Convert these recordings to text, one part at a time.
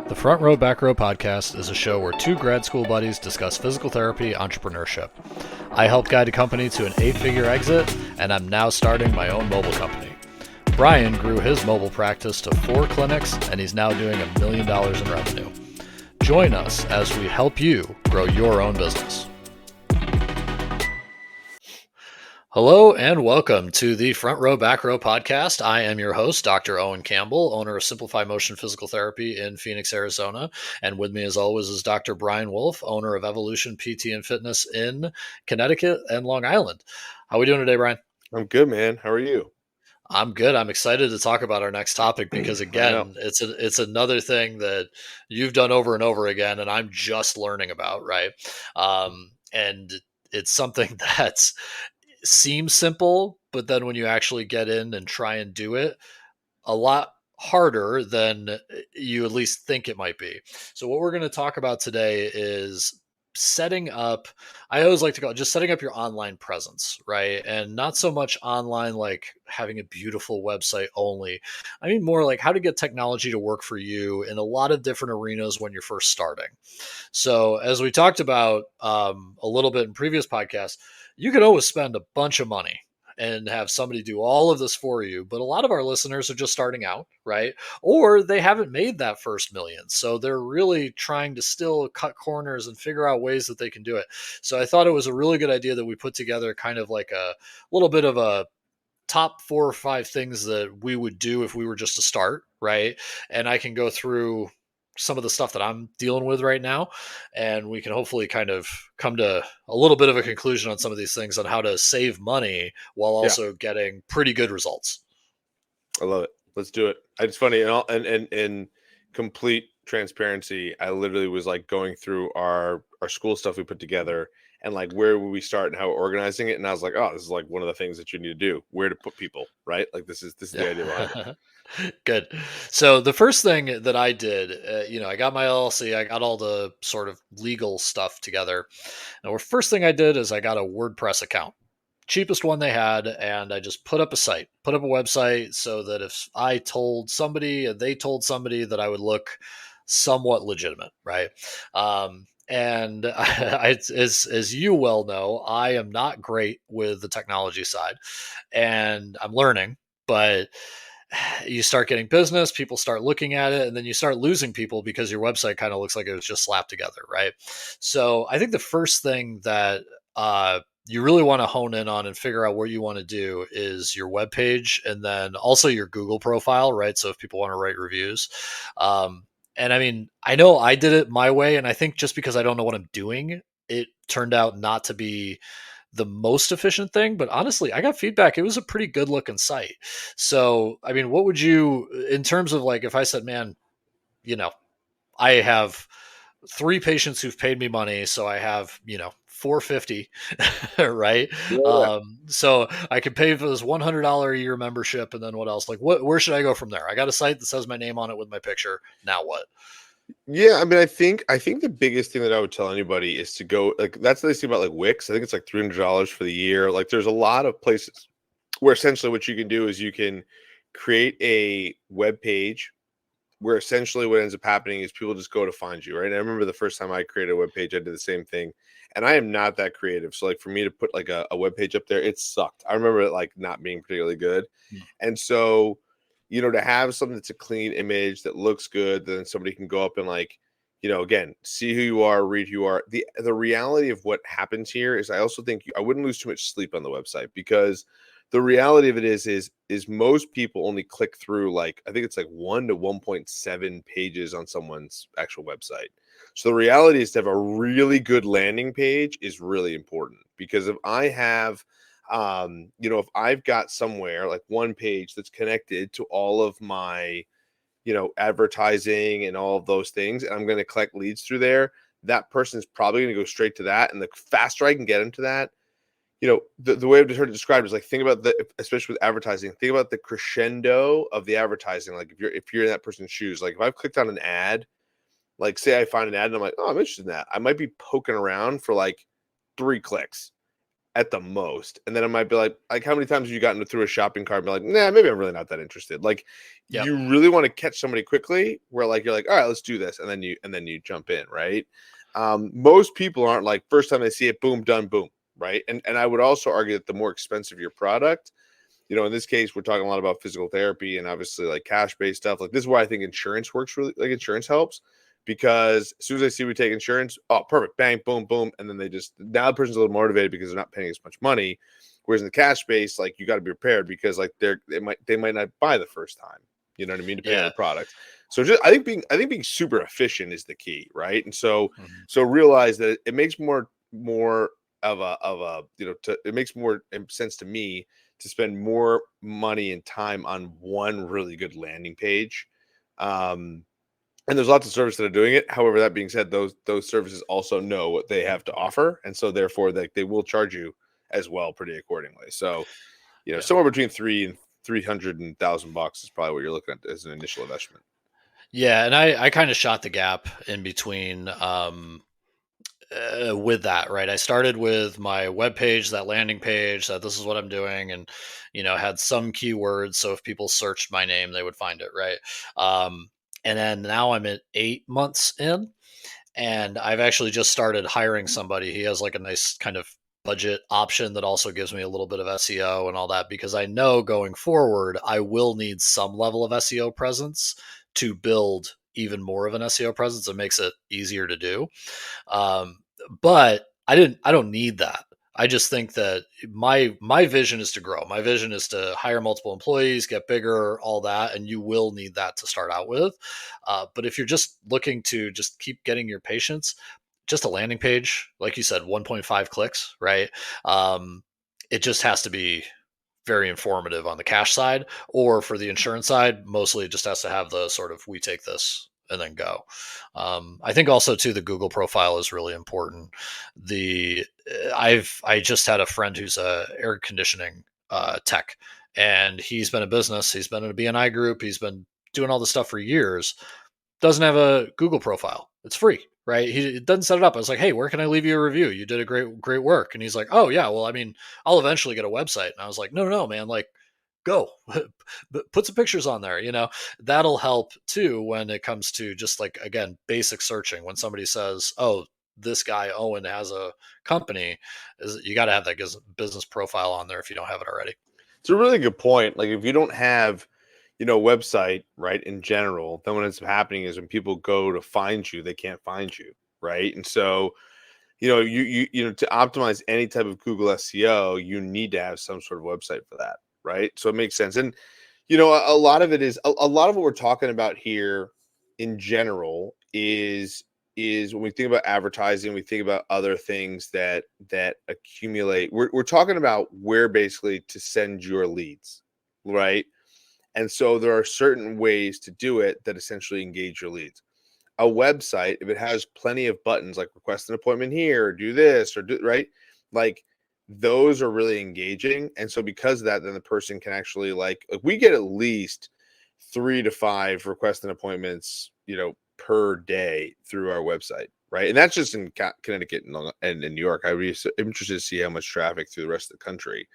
The Front Row Back Row podcast is a show where two grad school buddies discuss physical therapy entrepreneurship. I helped guide a company to an 8-figure exit, and I'm now starting my own mobile company. Brian grew his mobile practice to 4 clinics, and he's now doing $1 million in revenue. Join us as we help you grow your own business. Hello and welcome to the Front Row Back Row podcast. I am your host, Dr. Owen Campbell, owner of Simplify Motion Physical Therapy in Phoenix, Arizona. And with me, as always, is Dr. Brian Wolf, owner of Evolution PT and Fitness in Connecticut and Long Island. How are we doing today, Brian? I'm good, man. How are you? I'm good. I'm excited to talk about our next topic because, again, it's another thing that you've done over and over again, and I'm just learning about, right? And it's something that's seems simple, but then when you actually get in and try and do it, a lot harder than you at least think it might be. So what we're going to talk about today is setting up, I always like to call it just setting up your online presence, right? And not so much online like having a beautiful website only. I mean more like how to get technology to work for you in a lot of different arenas when you're first starting. So as we talked about a little bit in previous podcasts, you could always spend a bunch of money and have somebody do all of this for you. But a lot of our listeners are just starting out, right? Or they haven't made that first million. So they're really trying to still cut corners and figure out ways that they can do it. So I thought it was a really good idea that we put together kind of like a little bit of a top 4 or 5 things that we would do if we were just to start, right? And I can go through some of the stuff that I'm dealing with right now, and we can hopefully kind of come to a little bit of a conclusion on some of these things on how to save money while also getting pretty good results. I love it. Let's do it. It's funny, and complete transparency, I literally was like going through our school stuff we put together and like where would we start and how we're organizing it, and I was like, oh, this is like one of the things that you need to do, where to put people, right? Like this is the idea behind it. Good. So the first thing that I did, I got my LLC, I got all the sort of legal stuff together. And the first thing I did is I got a WordPress account, cheapest one they had, and I just put up a website so that if I told somebody and they told somebody that I would look somewhat legitimate, right? And as you well know, I am not great with the technology side, and I'm learning, but you start getting business, people start looking at it, and then you start losing people because your website kind of looks like it was just slapped together, right? So I think the first thing that you really want to hone in on and figure out what you want to do is your web page, and then also your Google profile, right? So if people want to write reviews. And I mean, I know I did it my way, and I think just because I don't know what I'm doing, it turned out not to be the most efficient thing, but honestly, I got feedback. It was a pretty good looking site. So, I mean, what would you, in terms of like, if I said, man, I have 3 patients who've paid me money, so I have, $450, right? Yeah. So I could pay for this $100 a year membership, and then what else? Like, where should I go from there? I got a site that says my name on it with my picture. Now what? Yeah, I mean, I think the biggest thing that I would tell anybody is to go like that's the nice thing about like Wix. I think it's like $300 for the year. Like, there's a lot of places where essentially what you can do is you can create a web page where essentially what ends up happening is people just go to find you, right? And I remember the first time I created a web page, I did the same thing, and I am not that creative. So like for me to put like a web page up there, it sucked. I remember it like not being particularly good, Hmm. and so to have something that's a clean image that looks good, then somebody can go up and like, again, see who you are, read who you are. The reality of what happens here is I also think I wouldn't lose too much sleep on the website, because the reality of it is most people only click through like I think it's like 1 to 1.7 pages on someone's actual website. So the reality is to have a really good landing page is really important, because if I have if I've got somewhere like one page that's connected to all of my advertising and all of those things, and I'm going to collect leads through there, that person's probably going to go straight to that, and the faster I can get them to that, the way I've heard it described is like, think about especially with advertising, think about the crescendo of the advertising. Like if you're in that person's shoes, like if I've clicked on an ad, like say I find an ad and I'm like, oh, I'm interested in that, I might be poking around for like 3 clicks, at the most. And then it might be like how many times have you gotten through a shopping cart and be like, nah, maybe I'm really not that interested. Like Yep. you really want to catch somebody quickly where like you're like, all right, let's do this. And then you jump in, right? Most people aren't like first time they see it, boom, done, boom, right? And I would also argue that the more expensive your product, in this case, we're talking a lot about physical therapy and obviously like cash based stuff. Like this is why I think insurance works really, like insurance helps because as soon as they see we take insurance, oh, perfect, bang, boom, boom. And then now the person's a little motivated because they're not paying as much money. Whereas in the cash space, like you got to be prepared because like they might not buy the first time, you know what I mean? Depending on Yeah. the product. So I think being super efficient is the key, right? And so, Mhm. so realize that it makes more of a, it makes more sense to me to spend more money and time on one really good landing page. And there's lots of services that are doing it. However, that being said, those services also know what they have to offer, and so therefore they will charge you as well pretty accordingly. So, Yeah. somewhere between 300 and $1,000 is probably what you're looking at as an initial investment. Yeah, and I kind of shot the gap in between with that, right? I started with my webpage, that landing page, that this is what I'm doing, and had some keywords. So if people searched my name, they would find it, right? And then now I'm at 8 months in, and I've actually just started hiring somebody. He has like a nice kind of budget option that also gives me a little bit of SEO and all that because I know going forward I will need some level of SEO presence to build even more of an SEO presence. It makes it easier to do. Um, but I don't need that. I just think that my vision is to grow. My vision is to hire multiple employees, get bigger, all that, and you will need that to start out with. But if you're just looking to just keep getting your patients, just a landing page, like you said, 1.5 clicks, right? Um, it just has to be very informative on the cash side, or for the insurance side, mostly it just has to have the sort of we take this and then go. I think also too the Google profile is really important. I just had a friend who's a air conditioning tech, and he's been in business. He's been in a BNI group. He's been doing all this stuff for years. Doesn't have a Google profile. It's free, right? He doesn't set it up. I was like, hey, where can I leave you a review? You did a great work. And he's like, oh yeah, well, I mean, I'll eventually get a website. And I was like, no, man, like go put some pictures on there. That'll help too when it comes to just like, again, basic searching. When somebody says, oh, this guy Owen has a company, you got to have that business profile on there if you don't have it already. It's a really good point. Like if you don't have, website, right, in general, then what ends up happening is when people go to find you, they can't find you, right? And so, to optimize any type of Google SEO, you need to have some sort of website for that, right? So it makes sense. And a lot of it is a lot of what we're talking about here in general is when we think about advertising, we think about other things that accumulate. We're talking about where basically to send your leads, right? And so there are certain ways to do it that essentially engage your leads. A website, if it has plenty of buttons like request an appointment here, or do this, or do right, like those are really engaging. And so because of that, then the person can actually like we get at least 3 to 5 requesting appointments, per day through our website, right? And that's just in Connecticut and in New York. I'd be interested to see how much traffic through the rest of the country.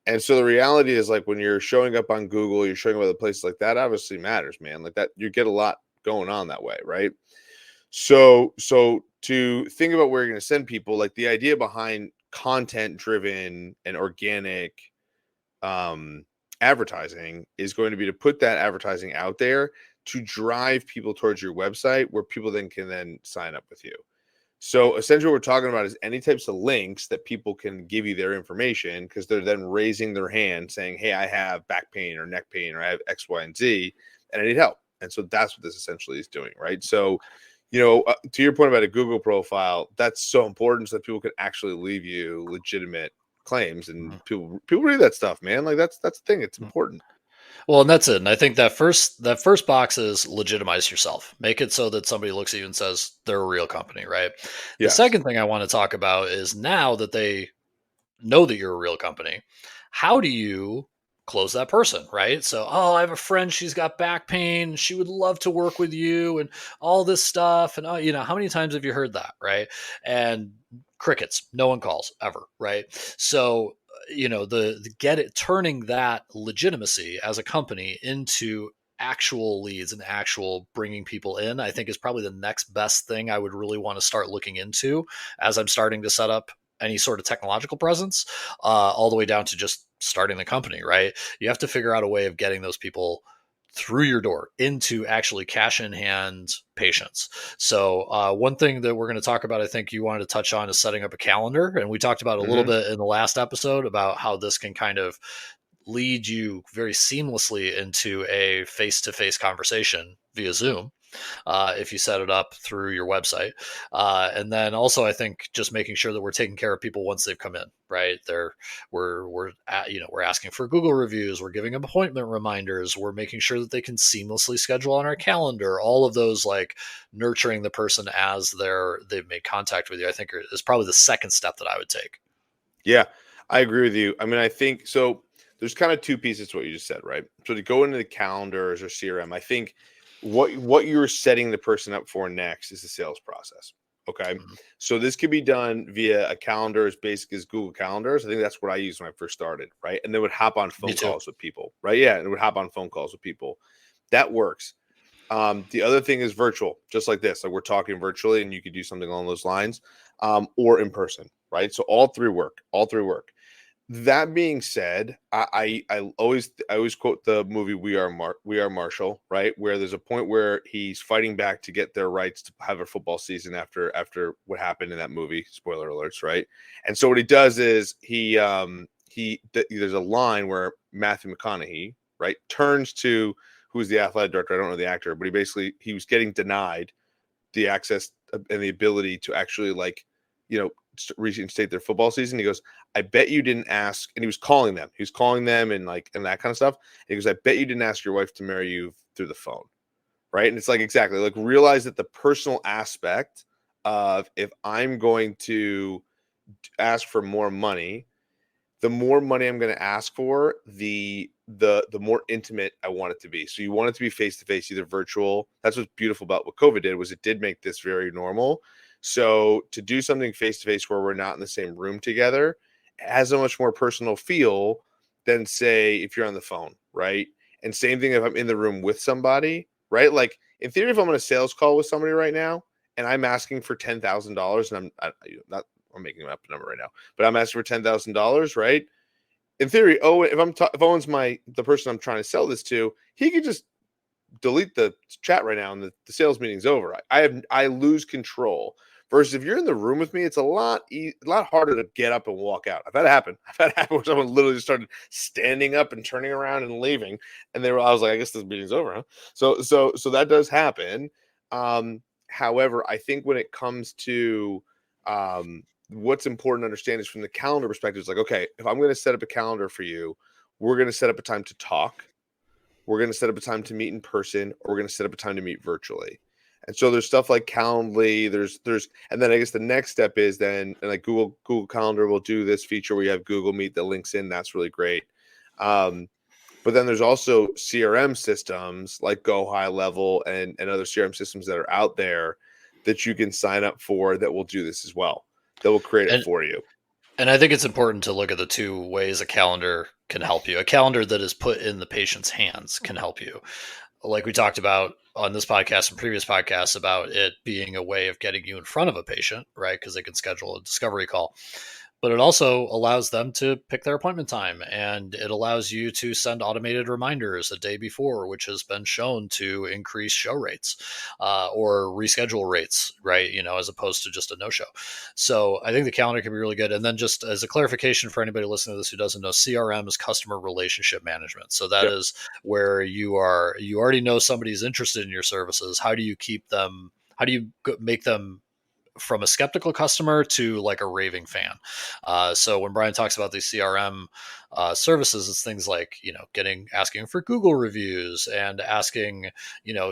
And so the reality is like when you're showing up on Google, you're showing up other places like that obviously matters, man. Like that, you get a lot going on that way, right? So to think about where you're going to send people, like the idea behind content driven and organic advertising is going to be to put that advertising out there to drive people towards your website where people then can then sign up with you. So essentially what we're talking about is any types of links that people can give you their information because they're then raising their hand saying, hey, I have back pain or neck pain or I have X, Y, and Z, and I need help. And so that's what this essentially is doing, right? So, to your point about a Google profile, that's so important so that people can actually leave you legitimate claims and people read that stuff, man. Like that's the thing. It's important. Well, and that's it. And I think that first box is legitimize yourself. Make it so that somebody looks at you and says they're a real company, right? The Yes. second thing I want to talk about is now that they know that you're a real company, how do you close that person, right? So, oh, I have a friend, she's got back pain, she would love to work with you and all this stuff. And how many times have you heard that, right? And crickets. No one calls ever, right? So turning that legitimacy as a company into actual leads and actual bringing people in, I think is probably the next best thing I would really want to start looking into as I'm starting to set up any sort of technological presence, all the way down to just starting the company, right? You have to figure out a way of getting those people through your door into actually cash in hand patients. So one thing that we're going to talk about, I think you wanted to touch on, is setting up a calendar. And we talked about a little bit in the last episode about how this can kind of lead you very seamlessly into a face-to-face conversation via Zoom, if you set it up through your website. And then also, I think just making sure that we're taking care of people once they've come in, right? We're asking for Google reviews, we're giving them appointment reminders, we're making sure that they can seamlessly schedule on our calendar. All of those, like nurturing the person as they've made contact with you, I think is probably the second step that I would take. Yeah, I agree with you. I mean, I think so. There's kind of two pieces to what you just said, right? So to go into the calendars or CRM, I think what you're setting the person up for next is the sales process. Okay. Mm-hmm. So this could be done via a calendar as basic as Google Calendars. I think that's what I used when I first started, right? And then would hop on phone calls with people, right? Yeah, and it would hop on phone calls with people. That works. The other thing is virtual, just like this. Like we're talking virtually, and you could do something along those lines, or in person, right? So all three work. All three work. That being said, I always quote the movie We Are Marshall, right? Where there's a point where he's fighting back to get their rights to have a football season after what happened in that movie. Spoiler alerts, right? And so what he does is there's a line where Matthew McConaughey, right, turns to who's the athletic director. I don't know the actor, but he was getting denied the access and the ability to actually reinstate their football season. He goes, I bet you didn't ask, and he was calling them and that kind of stuff. And he goes, I bet you didn't ask your wife to marry you through the phone. Right. And it's like, exactly, like realize that the personal aspect of, if I'm going to ask for more money, the more money I'm going to ask for, the more intimate I want it to be. So you want it to be face to face, either virtual. That's what's beautiful about what COVID did, was it did make this very normal. So to do something face to face where we're not in the same room together has a much more personal feel than, say, if you're on the phone, right? And same thing if I'm in the room with somebody, right? Like in theory, if I'm on a sales call with somebody right now and I'm asking for $10,000, and I'm making up a number right now, but I'm asking for $10,000, right? In theory, if Owen's the person I'm trying to sell this to, he could just delete the chat right now and the sales meeting's over. I lose control. Versus if you're in the room with me, it's a lot harder to get up and walk out. I've had it happen. Where someone literally just started standing up and turning around and leaving, and I was like, I guess this meeting's over, huh? So that does happen. However, I think when it comes to what's important to understand is from the calendar perspective, it's like, okay, if I'm going to set up a calendar for you, we're going to set up a time to talk. We're going to set up a time to meet in person, or we're going to set up a time to meet virtually. And so there's stuff like Calendly, and then I guess the next step is then, and like Google Calendar will do this feature where you have Google Meet that links in. That's really great. But then there's also CRM systems like Go High Level and other CRM systems that are out there that you can sign up for that will do this as well. That will create it for you. And I think it's important to look at the two ways a calendar can help you. A calendar that is put in the patient's hands can help you. Like we talked about on this podcast and previous podcasts about it being a way of getting you in front of a patient, right? Because they can schedule a discovery call. But it also allows them to pick their appointment time, and it allows you to send automated reminders a day before, which has been shown to increase show rates or reschedule rates, right? As opposed to just a no-show. So I think the calendar can be really good. And then just as a clarification for anybody listening to this who doesn't know, CRM is customer relationship management. So that is where you already know somebody's interested in your services. How do you keep them? How do you make them from a skeptical customer to like a raving fan? So when Brian talks about these CRM services, it's things like, asking for Google reviews and asking,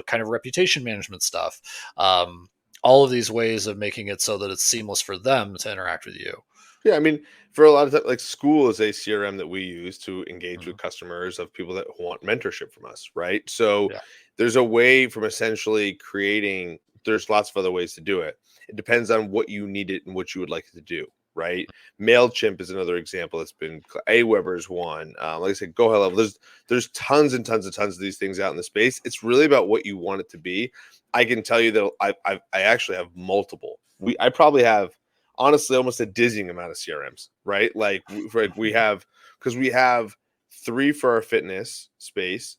kind of reputation management stuff. All of these ways of making it so that it's seamless for them to interact with you. Yeah, I mean, for a lot of time, like School is a CRM that we use to engage with customers of people that want mentorship from us, right? So there's a way from essentially creating there's lots of other ways to do it. It depends on what you need it and what you would like it to do, right? MailChimp is another example that's been, Aweber is one. Like I said, Go High Level. There's tons and tons of these things out in the space. It's really about what you want it to be. I can tell you that I actually have multiple. I probably have, honestly, almost a dizzying amount of CRMs, right? Like we have, because we have 3 for our fitness space,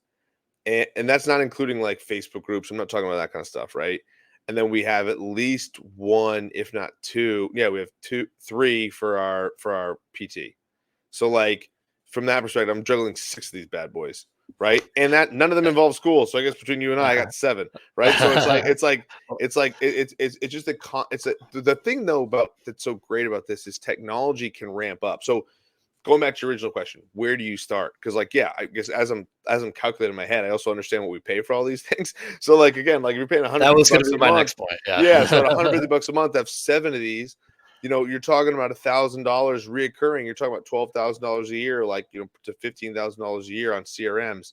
and that's not including like Facebook groups. I'm not talking about that kind of stuff, right? And then we have at least 1, if not 2. Yeah, we have 3 for our PT. So like from that perspective, I'm juggling 6 of these bad boys, right? And that none of them involve school. So I guess between you and I got 7, right? So it's just the thing though about that's so great about this is technology can ramp up. So going back to your original question, where do you start? Because like, yeah, I guess as I'm calculating in my head, I also understand what we pay for all these things. So like, again, like if you're paying that was going to $150 be a my month, next point. yeah, so at $150 a month, that's 7 of these. You're talking about $1,000 reoccurring. You're talking about $12,000 a year, like to $15,000 a year on CRMs.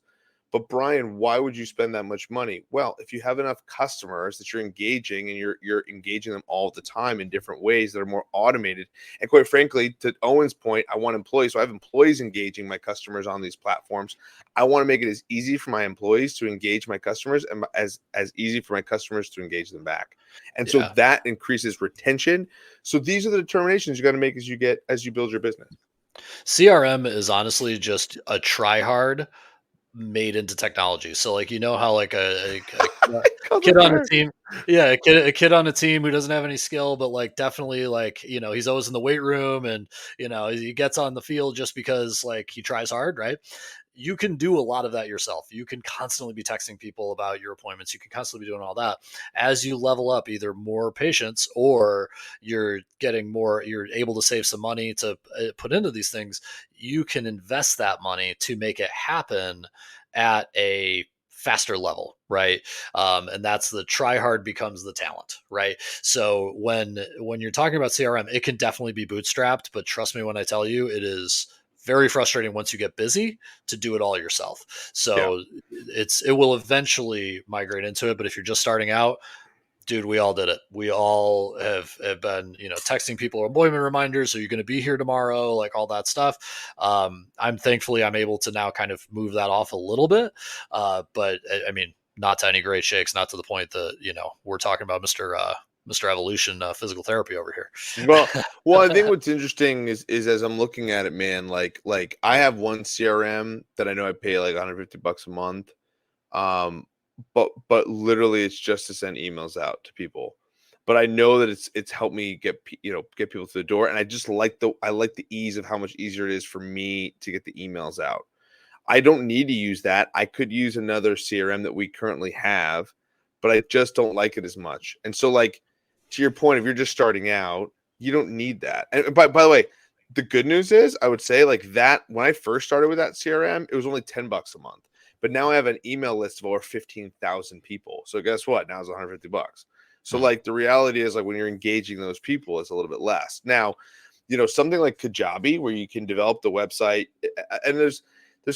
But Brian, why would you spend that much money? Well, if you have enough customers that you're engaging and you're engaging them all the time in different ways that are more automated. And quite frankly, to Owen's point, I want employees. So I have employees engaging my customers on these platforms. I want to make it as easy for my employees to engage my customers and as easy for my customers to engage them back. And so that increases retention. So these are the determinations you got to make as you build your business. CRM is honestly just a try hard made into technology. So like how like a kid on a team, a kid on a team who doesn't have any skill, but like definitely like he's always in the weight room and he gets on the field just because like he tries hard, right? You can do a lot of that yourself. You can constantly be texting people about your appointments. You can constantly be doing all that. As you level up, either more patients or you're able to save some money to put into these things. You can invest that money to make it happen at a faster level, right? And that's the try hard becomes the talent, right? So when you're talking about CRM, it can definitely be bootstrapped, but trust me when I tell you, it is very frustrating once you get busy to do it all yourself. So it will eventually migrate into it. But if you're just starting out, dude, we all did it. We all have been, texting people appointment reminders. Are you going to be here tomorrow? Like all that stuff. I'm able to now kind of move that off a little bit. But I mean, not to any great shakes, not to the point that, we're talking about Mr. Evolution physical therapy over here. Well, I think what's interesting is as I'm looking at it, man, like I have one CRM that I know I pay like $150 a month. But literally it's just to send emails out to people. But I know that it's helped me get people through the door, and I just like the ease of how much easier it is for me to get the emails out. I don't need to use that. I could use another CRM that we currently have, but I just don't like it as much. And so, like, to your point, if you're just starting out, you don't need that. And by the way, the good news is I would say like that when I first started with that CRM, it was only $10 a month. But now I have an email list of over 15,000 people. So guess what? Now it's $150. So like the reality is like when you're engaging those people, it's a little bit less. Now, something like Kajabi where you can develop the website, and there's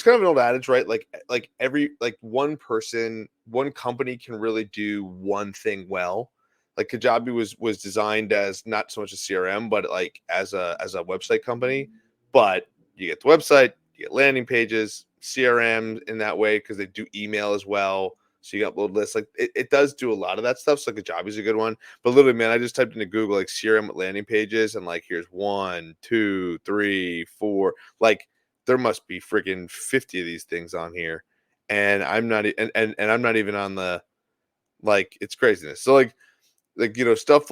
kind of an old adage, right? Like every one company can really do one thing well. Like Kajabi was designed as not so much a CRM, but like as a website company. But you get the website, you get landing pages, CRM in that way because they do email as well. So you upload lists. Like it does do a lot of that stuff. So Kajabi is a good one. But literally, man, I just typed into Google like CRM with landing pages, and like here's 1, 2, 3, 4. Like there must be freaking 50 of these things on here, and I'm not and I'm not even on the like it's craziness. So like stuff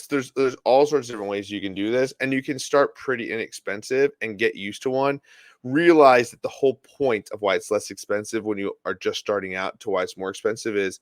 there's all sorts of different ways you can do this, and you can start pretty inexpensive and get used to one. Realize that the whole point of why it's less expensive when you are just starting out to why it's more expensive is,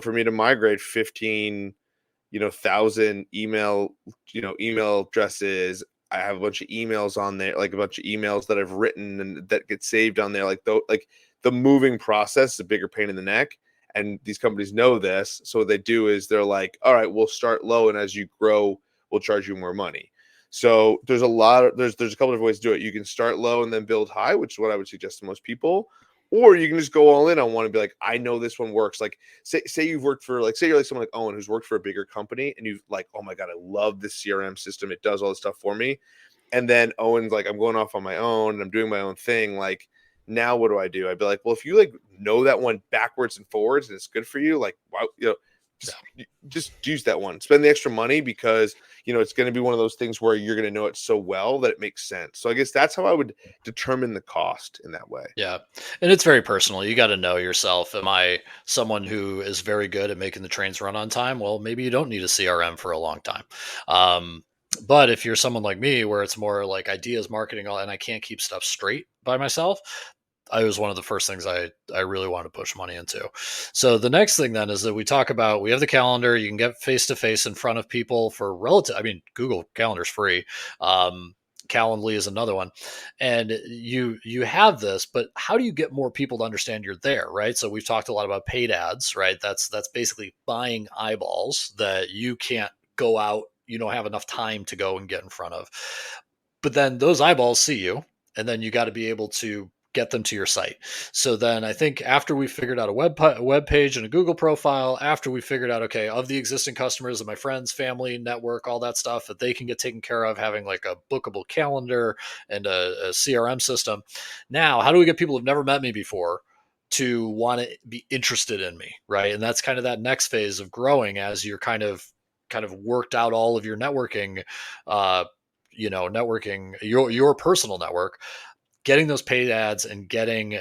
for me to migrate 15,000 email addresses. I have a bunch of emails on there, like a bunch of emails that I've written and that get saved on there. Like the moving process is a bigger pain in the neck. And these companies know this. So what they do is they're like, all right, we'll start low. And as you grow, we'll charge you more money. So there's a couple of ways to do it. You can start low and then build high, which is what I would suggest to most people. Or you can just go all in on one and be like, I know this one works. Like say you've worked for like, say you're like someone like Owen who's worked for a bigger company and you've like, oh my God, I love this CRM system. It does all this stuff for me. And then Owen's like, I'm going off on my own and I'm doing my own thing. Like, now what do I do? I'd be like, well, if you like know that one backwards and forwards and it's good for you, like, wow, just use that one. Spend the extra money because it's going to be one of those things where you're going to know it so well that it makes sense. So I guess that's how I would determine the cost in that way. Yeah. And it's very personal. You got to know yourself. Am I someone who is very good at making the trains run on time? Well, maybe you don't need a CRM for a long time. But if you're someone like me, where it's more like ideas, marketing, and I can't keep stuff straight by myself, I was one of the first things I really want to push money into. So the next thing then is that we talk about, we have the calendar. You can get face to face in front of people for relative. I mean, Google Calendar's free. Calendly is another one, and you have this, but how do you get more people to understand you're there, right? So we've talked a lot about paid ads, right? That's basically buying eyeballs that you can't go out, you don't have enough time to go and get in front of. But then those eyeballs see you, and then you got to be able to get them to your site. So then I think after we figured out a web page and a Google profile, after we figured out, okay, of the existing customers of my friends, family, network, all that stuff that they can get taken care of, having like a bookable calendar and a CRM system. Now, how do we get people who've never met me before to want to be interested in me, right? And that's kind of that next phase of growing as you're kind of worked out all of your networking, networking, your personal network, getting those paid ads and getting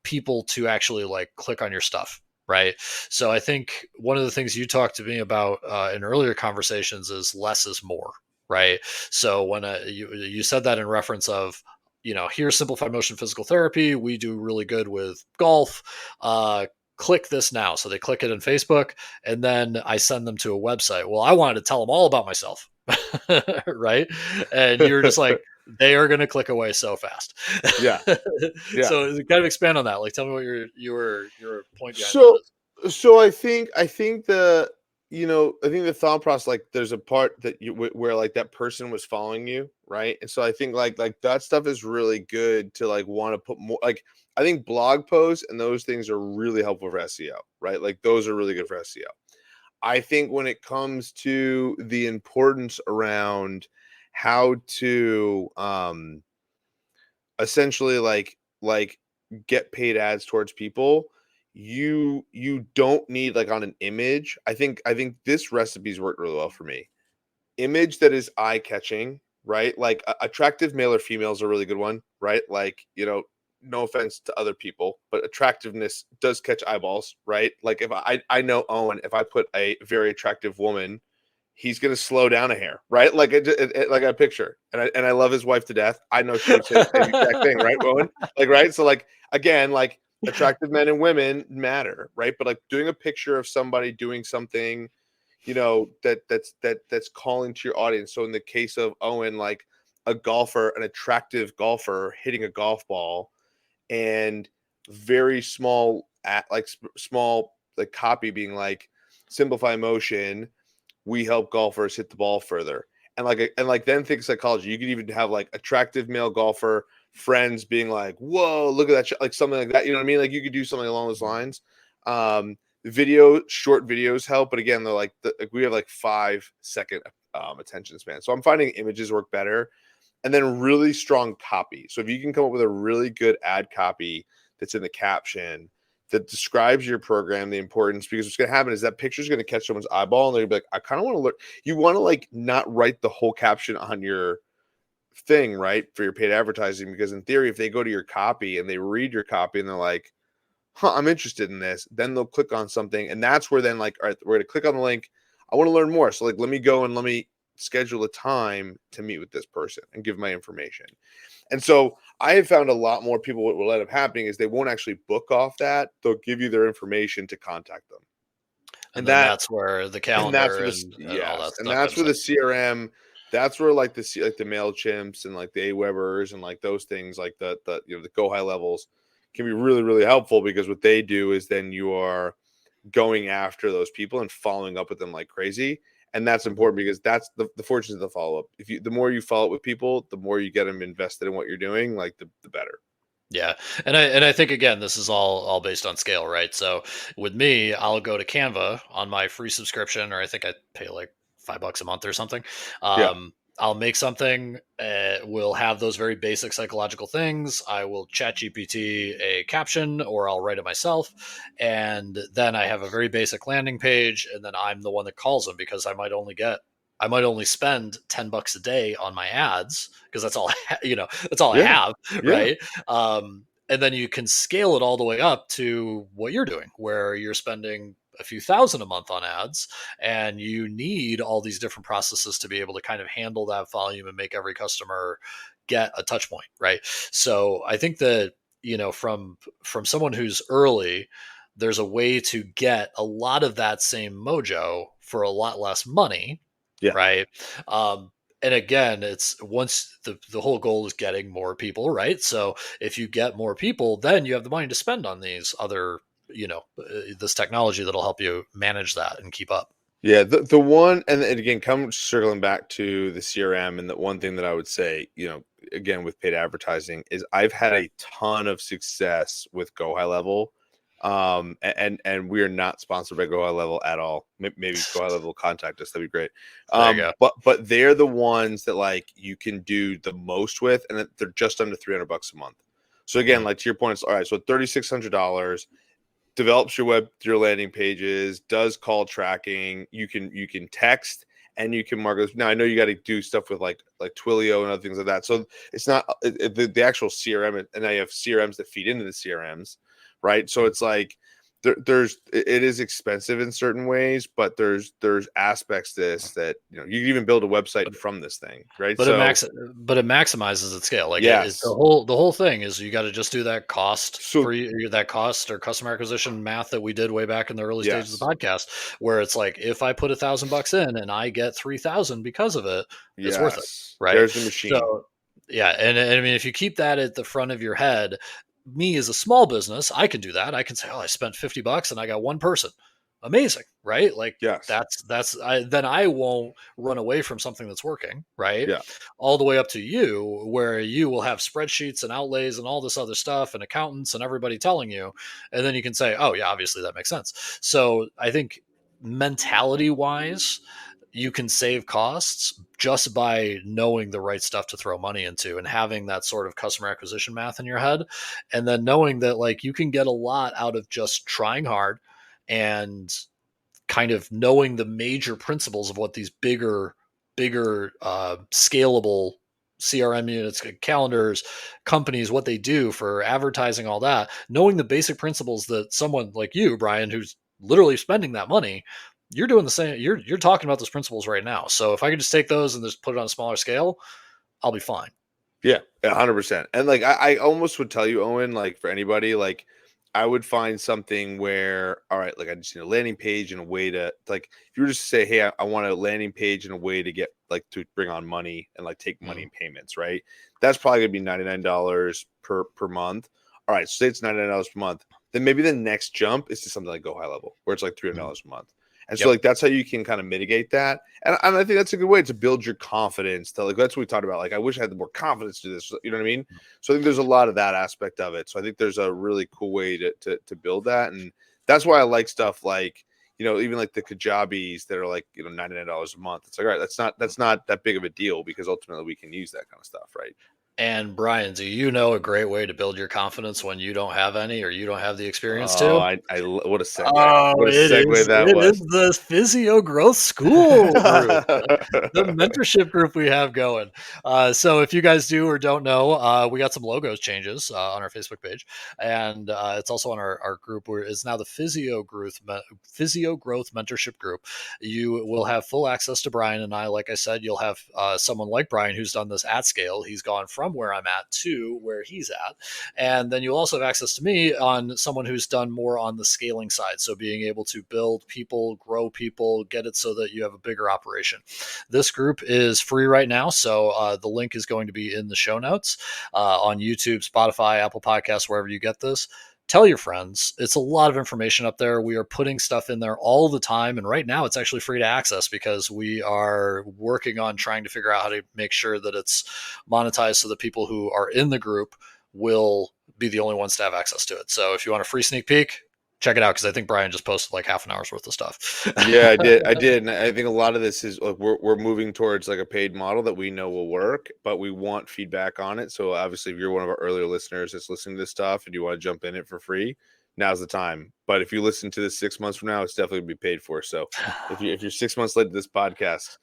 people to actually like click on your stuff, right? So I think one of the things you talked to me about in earlier conversations is less is more, right? So when you said that in reference of, here's Simplified Motion Physical Therapy, we do really good with golf, click this now. So they click it in Facebook, and then I send them to a website. Well, I wanted to tell them all about myself, right? And you're just like, they are going to click away so fast. Yeah. Yeah. So kind of expand on that. Like, tell me what your point behind So, that is. so I think the thought process, like there's a part that where like that person was following you, right? And so I think like that stuff is really good to like want to put more, like I think blog posts and those things are really helpful for SEO, right? Like those are really good for SEO. I think when it comes to the importance around how to essentially like get paid ads towards people, you don't need like on an image. I think this recipe's worked really well for me. Image that is eye catching, right? Like attractive male or female is a really good one, right? Like, no offense to other people, but attractiveness does catch eyeballs, right? Like if I know Owen, if I put a very attractive woman, he's going to slow down a hair, right? Like like a picture, and I love his wife to death. I know she would say the same exact thing, right, Owen? Like, right? So like again, like attractive men and women matter, right? But like doing a picture of somebody doing something, that's calling to your audience. So in the case of Owen, like a golfer, an attractive golfer hitting a golf ball, and very small small like copy being like Simplify Motion, we help golfers hit the ball further. And then think psychology. You could even have like attractive male golfer friends being like, "Whoa, look at that!" Like something like that. You know what I mean? Like you could do something along those lines. Short videos help, but again, they're like we have like 5-second attention span. So I'm finding images work better, and then really strong copy. So if you can come up with a really good ad copy that's in the caption that describes your program, the importance, because what's going to happen is that picture is going to catch someone's eyeball and they're going to be like, I kind of want to learn. You want to like not write the whole caption on your thing, right? For your paid advertising, because in theory, if they go to your copy and they read your copy and they're like, I'm interested in this, then they'll click on something. And that's where then like, all right, we're going to click on the link. I want to learn more. So like, let me go and let me schedule a time to meet with this person and give my information. And so I have found a lot more people, what will end up happening is they won't actually book off that. They'll give you their information to contact them. And then that's where the calendar and all that and stuff that's comes where the in. CRM, that's where like the MailChimps and like the Awebers and like those things, like the the Go High Levels can be really, really helpful, because what they do is then you are going after those people and following up with them like crazy. And that's important, because that's the fortunes of the follow-up. The more you follow up with people, the more you get them invested in what you're doing, like the better. Yeah. And I think again, this is all based on scale, right? So with me, I'll go to Canva on my free subscription, or I think I pay like $5 a month or something. Yeah. I'll make something, will have those very basic psychological things. I will chat GPT a caption or I'll write it myself. And then I have a very basic landing page, and then I'm the one that calls them because I might only spend $10 a day on my ads because that's all that's all I Yeah. have, Yeah. right? And then you can scale it all the way up to what you're doing, where you're spending a few thousand a month on ads, and you need all these different processes to be able to kind of handle that volume and make every customer get a touch point, right? So I think that from someone who's early, there's a way to get a lot of that same mojo for a lot less money, Yeah. right? Um, and again, it's once the whole goal is getting more people, right? So if you get more people, then you have the money to spend on these other, this technology that'll help you manage that and keep up. Yeah, the one, and again, come circling back to the CRM, and the one thing that I would say, again with paid advertising, is I've had a ton of success with Go High Level, and we are not sponsored by Go High Level at all. Maybe Go High Level will contact us, that'd be great. There you go. But they're the ones that like you can do the most with, and they're just under $300 a month. So again, Mm. like to your point, it's all right. So $3,600 develops your landing pages, does call tracking. You can text and you can mark those. Now I know you got to do stuff with like Twilio and other things like that. So it's not the actual CRM, and now you have CRMs that feed into the CRMs, right? So it's like it is expensive in certain ways, but there's aspects to this that you can even build a website from this thing, right? But it So but it maximizes its scale. Like the yes, whole thing is you got to just do that so that cost or customer acquisition math that we did way back in the early stages of the yes, podcast, where it's like if I put $1,000 in and I get 3,000 because of it, it's worth it, yes, right? there's the machine. So yeah, and I mean if you keep that at the front of your head, me as a small business, I can do that. I can say, oh, I spent $50 and I got one person. Amazing, right? Like Yes, then I won't run away from something that's working, right? yeah. All the way up to you, where you will have spreadsheets and outlays and all this other stuff and accountants and everybody telling you. And then you can say, oh, yeah, obviously that makes sense. So I think mentality wise, you can save costs just by knowing the right stuff to throw money into and having that sort of customer acquisition math in your head. And then knowing that, like, you can get a lot out of just trying hard and kind of knowing the major principles of what these bigger scalable CRM units, calendars, companies, what they do for advertising, all that, knowing the basic principles that someone like you, Brian, who's literally spending that money, you're doing the same. You're talking about those principles right now. So if I could just take those and just put it on a smaller scale, I'll be fine. Yeah, 100%. And like I almost would tell you, Owen, like for anybody, like I would find something where, all right, like I just need a landing page and a way to like if you were just to say, hey, I want a landing page and a way to get like to bring on money and like take money Mm, in payments, right? That's probably gonna be $99 per month. All right, so say it's $99 per month. Then maybe the next jump is to something like Go High Level, where it's like mm. $300 a month. And so Yep. like that's how you can kind of mitigate that. And I think that's a good way to build your confidence. To like that's what we talked about. Like I wish I had the more confidence to do this. You know what I mean? So I think there's a lot of that aspect of it. So I think there's a really cool way to build that. And that's why I like stuff like, even like the Kajabis that are like, $99 a month. It's like, all right, that's not that big of a deal because ultimately we can use that kind of stuff, right? And Brian, do you know a great way to build your confidence when you don't have any or you don't have the experience Oh, to? what a segue. Oh, What a segue that it is was. the Physio Growth School group, the mentorship group we have going. So if you guys do or don't know, we got some logos changes on our Facebook page, and it's also on our group where it's now the Physio Growth Mentorship Group. You will have full access to Brian and I. Like I said, you'll have someone like Brian who's done this at scale. He's gone from where I'm at to where he's at, and then you'll also have access to me on someone who's done more on the scaling side. So being able to build people, grow people, get it so that you have a bigger operation. This group is free right now. So the link is going to be in the show notes on YouTube, Spotify, Apple Podcasts, wherever you get this. Tell your friends. It's a lot of information up there. We are putting stuff in there all the time. And right now it's actually free to access because we are working on trying to figure out how to make sure that it's monetized so that people who are in the group will be the only ones to have access to it. So if you want a free sneak peek, check it out, because I think Brian just posted like half an hour's worth of stuff. Yeah, I did, and I think a lot of this is like we're moving towards like a paid model that we know will work, but we want feedback on it. So obviously, if you're one of our earlier listeners that's listening to this stuff and you want to jump in it for free, now's the time. But if you listen to this 6 months from now, it's definitely gonna be paid for. So if you're 6 months late to this podcast,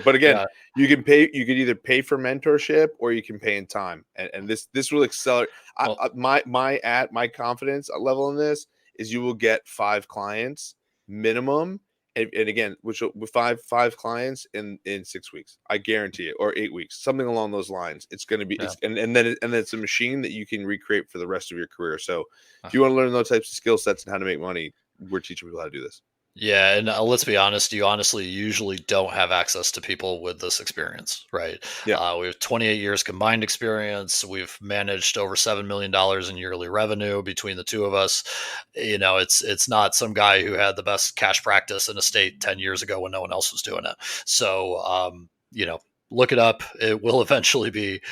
but again, Yeah. you can pay. You could either pay for mentorship or you can pay in time, and this will accelerate. Well, My confidence level in this is you will get 5 clients minimum, and again, with five clients in 6 weeks, I guarantee it, or 8 weeks, something along those lines. It's going to be, yeah. and then it's a machine that you can recreate for the rest of your career. So if you want to learn those types of skill sets and how to make money, we're teaching people how to do this. Yeah, and let's be honest, you honestly usually don't have access to people with this experience, right? Yeah. We have 28 years combined experience. We've managed over $7 million in yearly revenue between the two of us. It's not some guy who had the best cash practice in a state 10 years ago when no one else was doing it. So, look it up. It will eventually be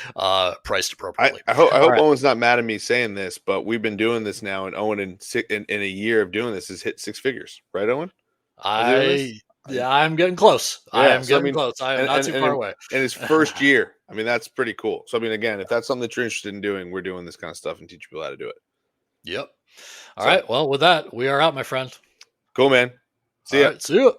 priced appropriately. I hope All right. Owen's not mad at me saying this, but we've been doing this now, and Owen in a year of doing this has hit 6 figures, right, Owen? I'm getting close. Yeah, I am so, getting close. I am not too far away. In his first year, I mean, that's pretty cool. So, I mean, again, if that's something that you're interested in doing, we're doing this kind of stuff and teach people how to do it. Yep. All right. Well, with that, we are out, my friend. Cool, man. See All ya. right, see you.